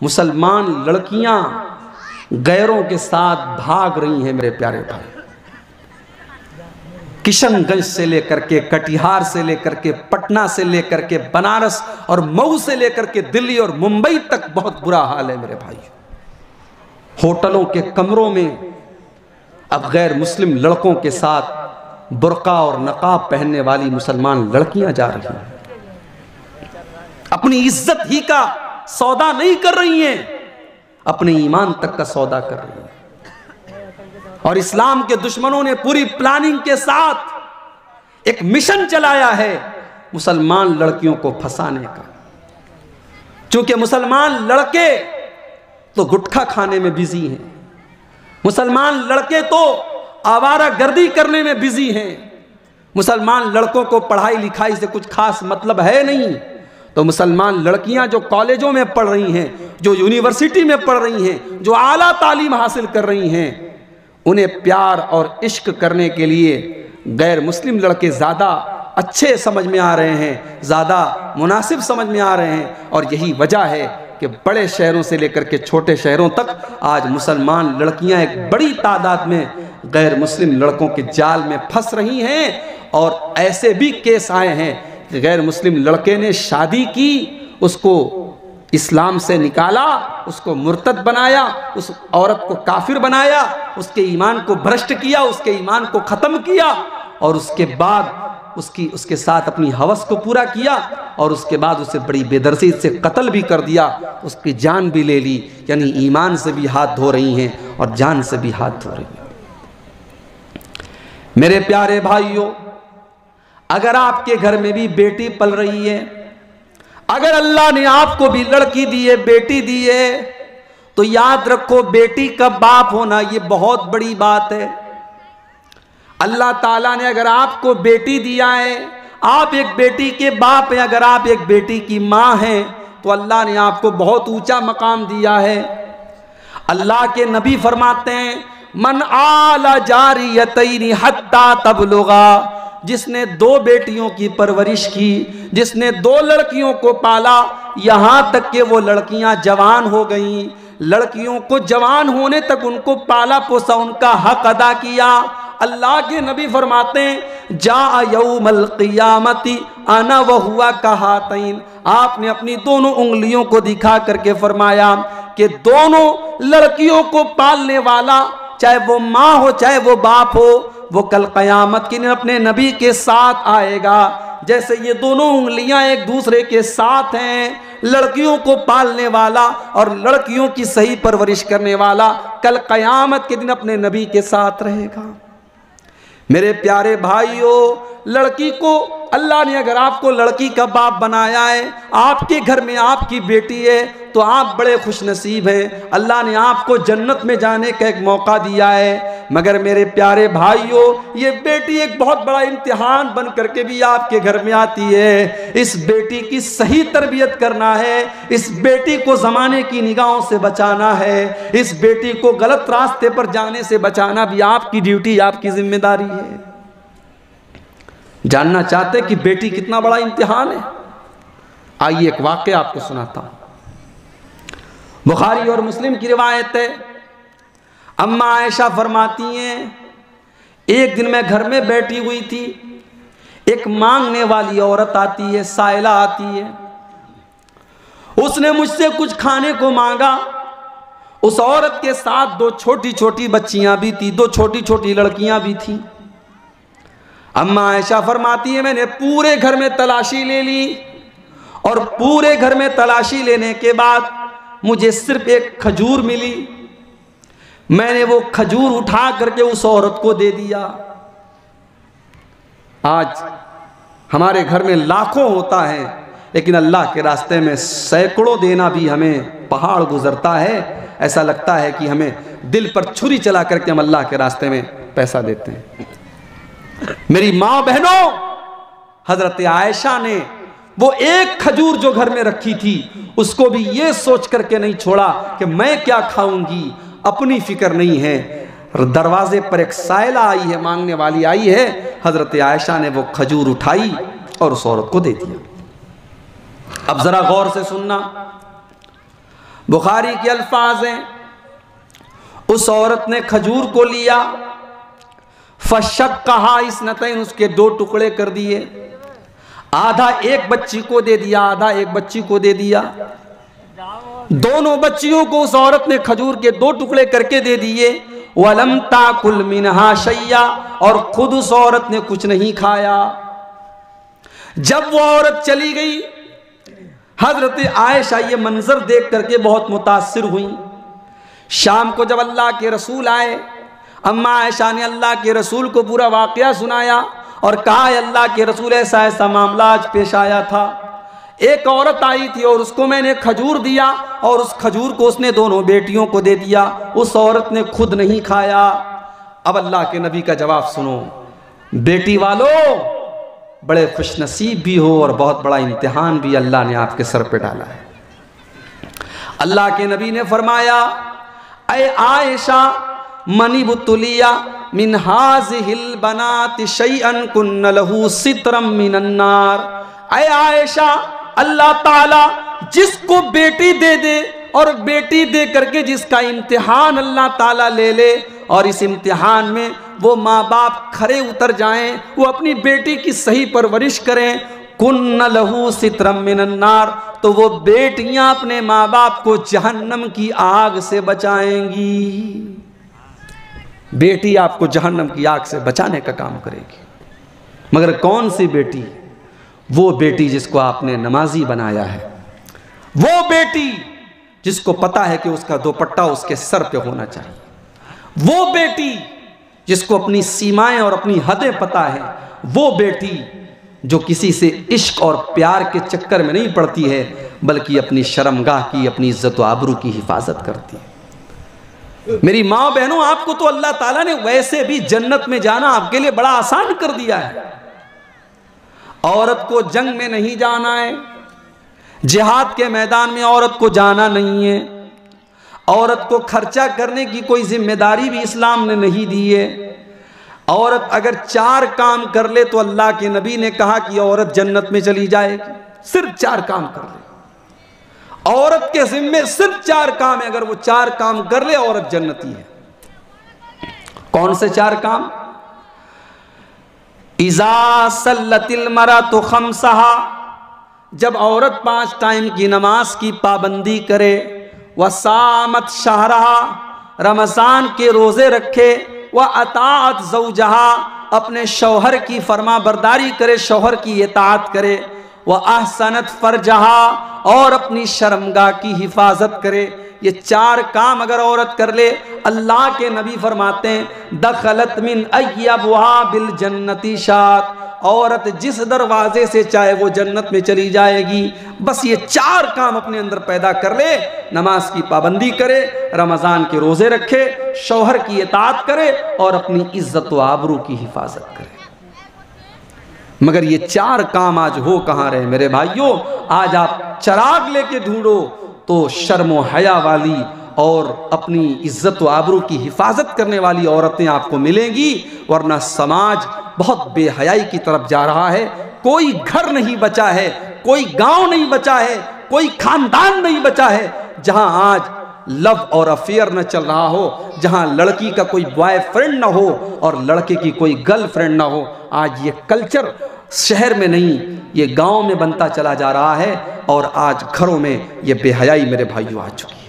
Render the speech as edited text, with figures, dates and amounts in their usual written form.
مسلمان لڑکیاں غیروں کے ساتھ بھاگ رہی ہیں میرے پیارے بھائی. کشن گنج سے لے کر کے کٹیہار سے لے کر کے پٹنہ سے لے کر کے بنارس اور مئو سے لے کر کے دلی اور ممبئی تک بہت برا حال ہے میرے بھائی. ہوٹلوں کے کمروں میں اب غیر مسلم لڑکوں کے ساتھ برقع اور نقاب پہننے والی مسلمان لڑکیاں جا رہی ہیں. اپنی عزت ہی کا سودا نہیں کر رہی ہیں، اپنے ایمان تک کا سودا کر رہی ہیں. اور اسلام کے دشمنوں نے پوری پلاننگ کے ساتھ ایک مشن چلایا ہے مسلمان لڑکیوں کو پھنسانے کا. چونکہ مسلمان لڑکے تو گٹکھا کھانے میں بزی ہیں، مسلمان لڑکے تو آوارہ گردی کرنے میں بزی ہیں، مسلمان لڑکوں کو پڑھائی لکھائی سے کچھ خاص مطلب ہے نہیں. تو مسلمان لڑکیاں جو کالجوں میں پڑھ رہی ہیں، جو یونیورسٹی میں پڑھ رہی ہیں، جو اعلیٰ تعلیم حاصل کر رہی ہیں، انہیں پیار اور عشق کرنے کے لیے غیر مسلم لڑکے زیادہ اچھے سمجھ میں آ رہے ہیں، زیادہ مناسب سمجھ میں آ رہے ہیں. اور یہی وجہ ہے کہ بڑے شہروں سے لے کر کے چھوٹے شہروں تک آج مسلمان لڑکیاں ایک بڑی تعداد میں غیر مسلم لڑکوں کے جال میں پھنس رہی ہیں. اور ایسے بھی کیس آئے ہیں کہ غیر مسلم لڑکے نے شادی کی، اس کو اسلام سے نکالا، اس کو مرتد بنایا، اس عورت کو کافر بنایا، اس کے ایمان کو بھرشٹ کیا، اس کے ایمان کو ختم کیا، اور اس کے بعد اس کے ساتھ اپنی ہوس کو پورا کیا، اور اس کے بعد اسے بڑی بے دردی سے قتل بھی کر دیا، اس کی جان بھی لے لی. یعنی ایمان سے بھی ہاتھ دھو رہی ہیں اور جان سے بھی ہاتھ دھو رہی ہیں. میرے پیارے بھائیوں، اگر آپ کے گھر میں بھی بیٹی پل رہی ہے، اگر اللہ نے آپ کو بھی لڑکی دی ہے، بیٹی دی ہے، تو یاد رکھو بیٹی کا باپ ہونا یہ بہت بڑی بات ہے. اللہ تعالیٰ نے اگر آپ کو بیٹی دیا ہے، آپ ایک بیٹی کے باپ ہیں، اگر آپ ایک بیٹی کی ماں ہیں، تو اللہ نے آپ کو بہت اونچا مقام دیا ہے. اللہ کے نبی فرماتے ہیں من آل جاریتین حتی تبلغا، جس نے 2 بیٹیوں کی پرورش کی، جس نے 2 لڑکیوں کو پالا یہاں تک کہ وہ لڑکیاں جوان ہو گئیں، لڑکیوں کو جوان ہونے تک ان کو پالا پوسا، ان کا حق ادا کیا. اللہ کے نبی فرماتے ہیں جاء یوم القیامت انا وہوا کہاتین، آپ نے اپنی دونوں انگلیوں کو دکھا کر کے فرمایا کہ دونوں لڑکیوں کو پالنے والا، چاہے وہ ماں ہو چاہے وہ باپ ہو، وہ کل قیامت کے دن اپنے نبی کے ساتھ آئے گا. جیسے یہ دونوں انگلیاں ایک دوسرے کے ساتھ ہیں، لڑکیوں کو پالنے والا اور لڑکیوں کی صحیح پرورش کرنے والا کل قیامت کے دن اپنے نبی کے ساتھ رہے گا. میرے پیارے بھائیوں، لڑکی کو اللہ نے اگر آپ کو لڑکی کا باپ بنایا ہے، آپ کے گھر میں آپ کی بیٹی ہے، تو آپ بڑے خوش نصیب ہیں. اللہ نے آپ کو جنت میں جانے کا ایک موقع دیا ہے. مگر میرے پیارے بھائیوں، یہ بیٹی ایک بہت بڑا امتحان بن کر کے بھی آپ کے گھر میں آتی ہے. اس بیٹی کی صحیح تربیت کرنا ہے، اس بیٹی کو زمانے کی نگاہوں سے بچانا ہے، اس بیٹی کو غلط راستے پر جانے سے بچانا بھی آپ کی ڈیوٹی، آپ کی ذمہ داری ہے. جاننا چاہتے کہ بیٹی کتنا بڑا امتحان ہے؟ آئیے ایک واقعہ آپ کو سناتا ہوں. بخاری اور مسلم کی روایت ہے، اماں عائشہ فرماتی ہیں ایک دن میں گھر میں بیٹھی ہوئی تھی، ایک مانگنے والی عورت آتی ہے، سائلہ آتی ہے. اس نے مجھ سے کچھ کھانے کو مانگا. اس عورت کے ساتھ 2 چھوٹی چھوٹی بچیاں بھی تھی، 2 چھوٹی چھوٹی لڑکیاں بھی تھیں. اماں عائشہ فرماتی ہے میں نے پورے گھر میں تلاشی لے لی، اور پورے گھر میں تلاشی لینے کے بعد مجھے صرف ایک کھجور ملی. میں نے وہ کھجور اٹھا کر کے اس عورت کو دے دیا. آج ہمارے گھر میں لاکھوں ہوتا ہے، لیکن اللہ کے راستے میں سینکڑوں دینا بھی ہمیں پہاڑ گزرتا ہے. ایسا لگتا ہے کہ ہمیں دل پر چھری چلا کر کے ہم اللہ کے راستے میں پیسہ دیتے ہیں. میری ماں بہنوں، حضرت عائشہ نے وہ ایک کھجور جو گھر میں رکھی تھی اس کو بھی یہ سوچ کر کے نہیں چھوڑا کہ میں کیا کھاؤں گی، اپنی فکر نہیں ہے. دروازے پر ایک سائلہ آئی ہے، مانگنے والی آئی ہے، حضرت عائشہ نے وہ کھجور اٹھائی اور اس عورت کو دے دیا. اب ذرا غور سے سننا، بخاری کے الفاظ ہیں، اس عورت نے کھجور کو لیا، فشقھا اثنتین، اس کے 2 ٹکڑے کر دیے، آدھا ایک بچی کو دے دیا، آدھا ایک بچی کو دے دیا، دونوں بچیوں کو اس عورت نے کھجور کے 2 ٹکڑے کر کے دے دیے، وَلَمْ تَأْكُلْ مِنْهَا شَيْئًا، اور خود اس عورت نے کچھ نہیں کھایا۔ جب وہ عورت چلی گئی، حضرت عائشہ یہ منظر دیکھ کر کے بہت متاثر ہوئیں۔ شام کو جب اللہ کے رسول آئے، اماں عائشہ نے اللہ کے رسول کو پورا واقعہ سنایا اور کہا ہے اللہ کے رسول ایسا ایسا معاملہ آج پیش آیا تھا، ایک عورت آئی تھی اور اس کو میں نے کھجور دیا اور اس کھجور کو اس نے دونوں بیٹیوں کو دے دیا، اس عورت نے خود نہیں کھایا۔ اب اللہ کے نبی کا جواب سنو، بیٹی والو بڑے خوش نصیب بھی ہو اور بہت بڑا امتحان بھی اللہ نے آپ کے سر پہ ڈالا ہے۔ اللہ کے نبی نے فرمایا، اے عائشہ من ابتلی من ہذہ البنات شیئا کن لہ سترا من النار، اے عائشہ اللہ تعالیٰ جس کو بیٹی دے دے اور بیٹی دے کر کے جس کا امتحان اللہ تعالیٰ لے لے اور اس امتحان میں وہ ماں باپ کھرے اتر جائیں، وہ اپنی بیٹی کی صحیح پرورش کریں، کن لہ سترا من النار، تو وہ بیٹیاں اپنے ماں باپ کو جہنم کی آگ سے بچائیں گی۔ بیٹی آپ کو جہنم کی آگ سے بچانے کا کام کرے گی۔ مگر کون سی بیٹی؟ وہ بیٹی جس کو آپ نے نمازی بنایا ہے، وہ بیٹی جس کو پتا ہے کہ اس کا دوپٹہ اس کے سر پہ ہونا چاہیے، وہ بیٹی جس کو اپنی سیمائیں اور اپنی حدیں پتا ہے، وہ بیٹی جو کسی سے عشق اور پیار کے چکر میں نہیں پڑتی ہے بلکہ اپنی شرمگاہ کی، اپنی عزت و آبرو کی حفاظت کرتی ہے۔ میری ماں بہنوں، آپ کو تو اللہ تعالیٰ نے ویسے بھی جنت میں جانا آپ کے لیے بڑا آسان کر دیا ہے۔ عورت کو جنگ میں نہیں جانا ہے، جہاد کے میدان میں عورت کو جانا نہیں ہے، عورت کو خرچہ کرنے کی کوئی ذمہ داری بھی اسلام نے نہیں دی ہے۔ عورت اگر 4 کام کر لے تو اللہ کے نبی نے کہا کہ عورت جنت میں چلی جائے گی، صرف 4 کام کر لے، عورت کے ذمے صرف 4 کام ہے، اگر وہ 4 کام کر لے عورت جنتی ہے۔ کون سے 4 کام؟ اذا صلت المرأة خمسها، جب عورت 5 ٹائم کی نماز کی پابندی کرے، وصامت شہرها، رمضان کے روزے رکھے، واطاعت زوجها، اپنے شوہر کی فرما برداری کرے، شوہر کی اطاعت کرے، وَأَحْسَنَتْ فَرْجَهَا، اور اپنی شرمگاہ کی حفاظت کرے۔ یہ 4 کام اگر عورت کر لے، اللہ کے نبی فرماتے ہیں دخلت من ای ابواب الجنت شاءت، عورت جس دروازے سے چاہے وہ جنت میں چلی جائے گی۔ بس یہ 4 کام اپنے اندر پیدا کر لے، نماز کی پابندی کرے، رمضان کے روزے رکھے، شوہر کی اطاعت کرے اور اپنی عزت و آبرو کی حفاظت کرے۔ مگر یہ 4 کام آج ہو کہاں رہے میرے بھائیوں؟ آج آپ چراغ لے کے ڈھونڈو تو شرم و حیا والی اور اپنی عزت و آبرو کی حفاظت کرنے والی عورتیں آپ کو ملیں گی، ورنہ سماج بہت بے حیائی کی طرف جا رہا ہے۔ کوئی گھر نہیں بچا ہے، کوئی گاؤں نہیں بچا ہے، کوئی خاندان نہیں بچا ہے جہاں آج لو اور افیئر نہ چل رہا ہو، جہاں لڑکی کا کوئی بوائے فرینڈ نہ ہو اور لڑکے کی کوئی گرل فرینڈ نہ ہو۔ آج یہ کلچر شہر میں نہیں، یہ گاؤں میں بنتا چلا جا رہا ہے، اور آج گھروں میں یہ بے حیائی میرے بھائیوں آ چکی ہے۔